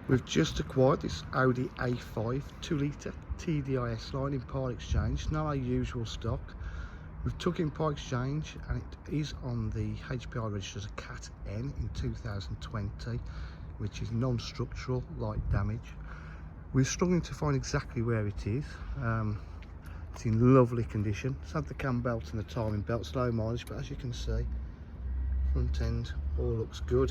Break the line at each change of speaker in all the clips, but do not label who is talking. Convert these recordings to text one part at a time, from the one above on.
We've just acquired this Audi A5 2-litre TDI S line in part exchange. Not our usual stock. We've took in part exchange and it is on the HPI register as a Cat N in 2020, which is non-structural, light damage. We're struggling to find exactly where it is. It's in lovely condition. It's had the cam belt and the timing belt, slow mileage, but as you can see, front end all looks good.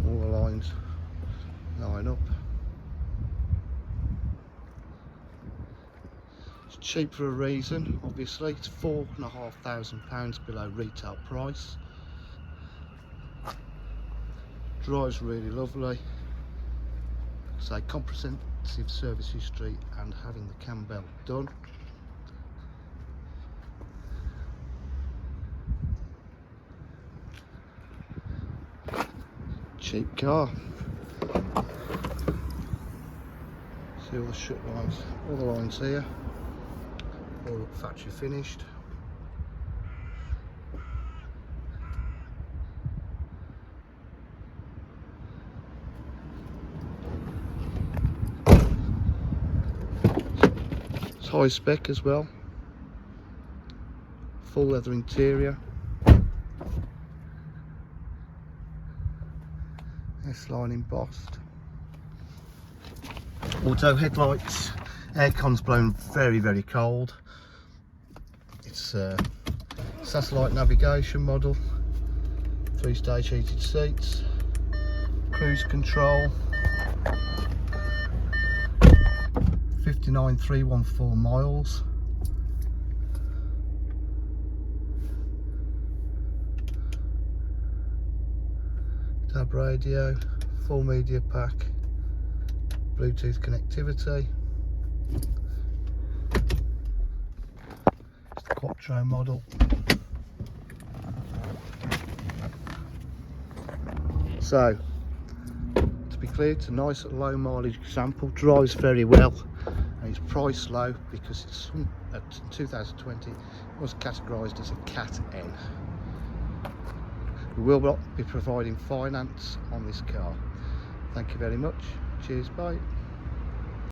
All the lines line up. It's cheap for a reason, obviously. It's £4,500 below retail price. Drives really lovely. So comprehensive service history and having the cam belt done. Cheap car. See all the shut lines, all the lines here, all look factory finished. It's high spec as well, full leather interior. S-line embossed. Auto headlights. Aircon's blown very cold. It's a satellite navigation model. 3-stage heated seats. Cruise control. 59,314 miles. Tab radio, full media pack, Bluetooth connectivity. It's the Quattro model. So, to be clear, it's a nice low mileage example, drives very well, and it's priced low because it's at 2020 it was categorised as a Cat N. We will not be providing finance on this car. Thank you very much. Cheers, bye.